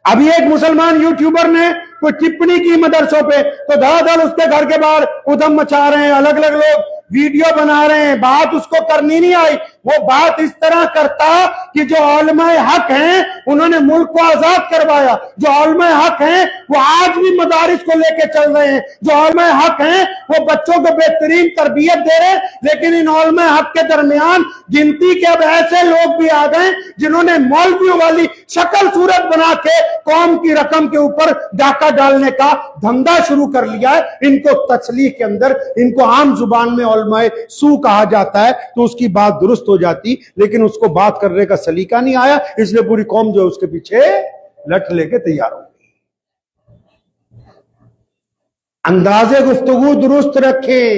ابھی ایک مسلمان یوٹیوبر نے کوئی ٹپنی کی مدرسوں پہ تو دھڑ اس کے گھر کے باہر ادھم مچا رہے ہیں، الگ الگ لوگ ویڈیو بنا رہے ہیں. بات اس کو کرنی نہیں آئی، وہ بات اس طرح کرتا کہ جو علماء حق ہیں انہوں نے ملک کو آزاد کروایا، جو علماء حق ہیں وہ آج بھی مدارس کو لے کے چل رہے ہیں، جو علماء حق ہیں وہ بچوں کو بہترین تربیت دے رہے ہیں. لیکن ان علماء حق کے درمیان گنتی کے اب ایسے لوگ بھی آ گئے جنہوں نے مولویوں والی شکل صورت بنا کے قوم کی رقم کے اوپر ڈاکہ ڈالنے کا دھندا شروع کر لیا ہے. ان کو تصریح کے اندر ان کو عام زبان میں علماء سو کہا جاتا ہے تو اس کی بات درست ہو جاتی، لیکن اس کو بات کرنے کا سلیقہ نہیں آیا، اس لیے پوری قوم جو اس کے پیچھے لٹ لے کے تیار ہو گئی. انداز گفتگو درست رکھیں،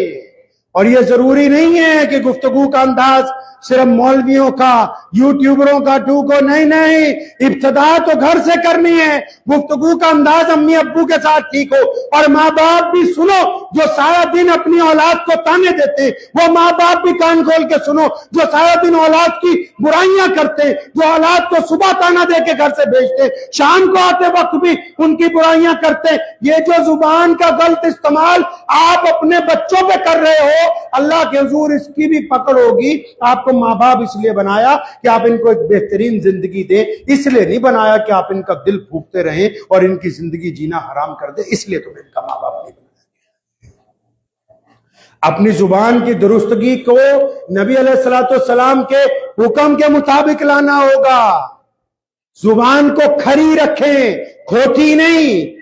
اور یہ ضروری نہیں ہے کہ گفتگو کا انداز صرف مولویوں کا یوٹیوبروں کا ٹوکو، نہیں، ابتدا تو گھر سے کرنی ہے. گفتگو کا انداز امی ابو کے ساتھ ٹھیک ہو، اور ماں باپ بھی سنو جو سارا دن اپنی اولاد کو تانے دیتے، وہ ماں باپ بھی کان کھول کے سنو جو سارا دن اولاد کی برائیاں کرتے، جو اولاد کو صبح تانا دے کے گھر سے بھیجتے، شام کو آتے وقت بھی ان کی برائیاں کرتے. یہ جو زبان کا غلط استعمال آپ اپنے بچوں پہ کر رہے ہو، اللہ کے حضور اس کی بھی پکڑ ہوگی. آپ کو ماں باپ اس لیے بنایا کہ آپ ان کو ایک بہترین زندگی دیں، اس لیے نہیں بنایا کہ آپ ان کا دل پھونکتے رہیں اور ان کی زندگی جینا حرام کر دیں. اس لیے تمہیں ان کا ماں باپ نہیں بنایا. اپنی زبان کی درستگی کو نبی علیہ السلام کے حکم کے مطابق لانا ہوگا. زبان کو کھری رکھیں، کھوٹی نہیں،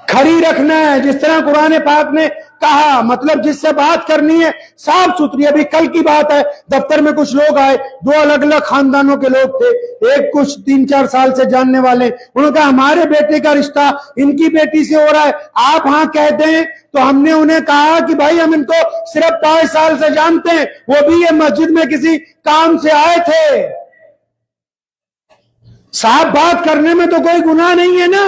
کھری رکھنا ہے. جس طرح قرآن پاک نے کہا، مطلب جس سے بات کرنی ہے صاف ستھری. ابھی کل کی بات ہے، دفتر میں کچھ لوگ آئے، دو الگ الگ خاندانوں کے لوگ تھے. ایک کچھ 3-4 سال سے جاننے والے، انہوں نے کہا ہمارے بیٹے کا رشتہ ان کی بیٹی سے ہو رہا ہے، آپ ہاں کہہ دیں. تو ہم نے انہیں کہا کہ بھائی ہم ان کو صرف 5 سال سے جانتے ہیں، وہ بھی یہ مسجد میں کسی کام سے آئے تھے. صاحب بات کرنے میں تو کوئی گناہ نہیں ہے نا.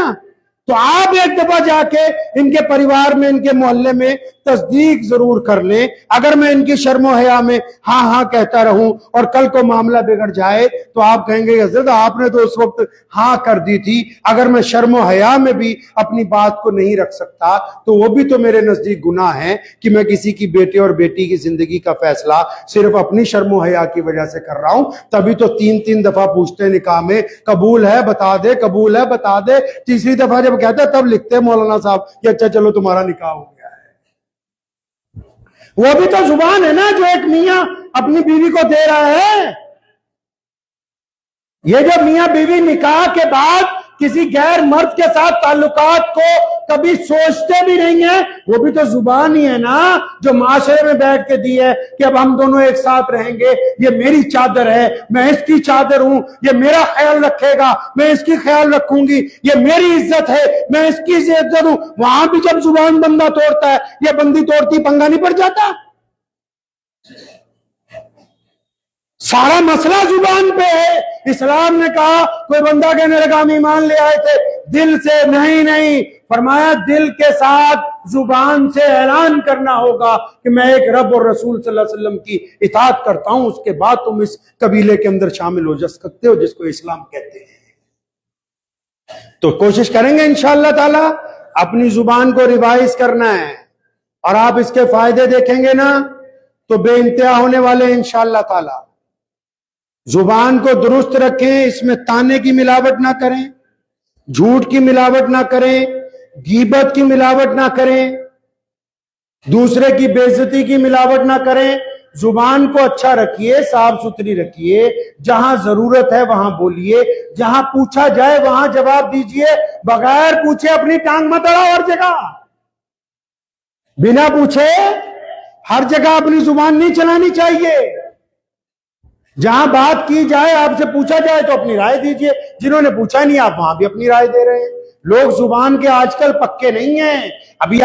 تو آپ ایک دفعہ جا کے ان کے پریوار میں، ان کے محلے میں تصدیق ضرور کر لیں. اگر میں ان کی شرم و حیا میں ہاں کہتا رہوں اور کل کو معاملہ بگڑ جائے تو آپ کہیں گے حضرت آپ نے تو اس وقت ہاں کر دی تھی. اگر میں شرم و حیا میں بھی اپنی بات کو نہیں رکھ سکتا تو وہ بھی تو میرے نزدیک گناہ ہے کہ میں کسی کی بیٹے اور بیٹی کی زندگی کا فیصلہ صرف اپنی شرم و حیا کی وجہ سے کر رہا ہوں. تبھی تو 3 دفعہ پوچھتے نکاح میں، قبول ہے بتا دے، قبول ہے بتا دے. تیسری دفعہ جب کہتا ہے تب لکھتے مولانا صاحب کہ اچھا چلو تمہارا نکاح ہو گیا ہے. وہ بھی تو زبان ہے نا جو ایک میاں اپنی بیوی کو دے رہا ہے. یہ جو میاں بیوی نکاح کے بعد کسی غیر مرد کے ساتھ تعلقات کو کبھی سوچتے بھی نہیں ہیں، وہ بھی تو زبان ہی ہے نا جو معاشرے میں بیٹھ کے دی ہے کہ اب ہم دونوں ایک ساتھ رہیں گے، یہ میری چادر ہے، میں اس کی چادر ہوں، یہ میرا خیال رکھے گا، میں اس کی خیال رکھوں گی، یہ میری عزت ہے، میں اس کی عزت ہوں. وہاں بھی جب زبان بندہ توڑتا ہے یا بندی توڑتی، پنگا نہیں پڑ جاتا؟ سارا مسئلہ زبان پہ ہے. اسلام نے کہا کوئی بندہ کہنے لگا ہم ایمان لے آئے تھے دل سے، نہیں، فرمایا دل کے ساتھ زبان سے اعلان کرنا ہوگا کہ میں ایک رب اور رسول صلی اللہ علیہ وسلم کی اطاعت کرتا ہوں. اس کے بعد تم اس قبیلے کے اندر شامل ہو جا سکتے ہو جس کو اسلام کہتے ہیں. تو کوشش کریں گے انشاءاللہ تعالی اپنی زبان کو ریوائز کرنا ہے، اور آپ اس کے فائدے دیکھیں گے نا تو بے انتہا ہونے والے ہیں انشاءاللہ تعالی. زبان کو درست رکھیں، اس میں تانے کی ملاوٹ نہ کریں، جھوٹ کی ملاوٹ نہ کریں، غیبت کی ملاوٹ نہ کریں، دوسرے کی بے عزتی کی ملاوٹ نہ کریں. زبان کو اچھا رکھیے، صاف ستھری رکھیے. جہاں ضرورت ہے وہاں بولیے، جہاں پوچھا جائے وہاں جواب دیجئے. بغیر پوچھے اپنی ٹانگ مت اڑاؤ ہر جگہ. بنا پوچھے ہر جگہ اپنی زبان نہیں چلانی چاہیے. جہاں بات کی جائے، آپ سے پوچھا جائے تو اپنی رائے دیجئے. جنہوں نے پوچھا نہیں آپ وہاں بھی اپنی رائے دے رہے ہیں. لوگ زبان کے آج کل پکے نہیں ہیں. ابھی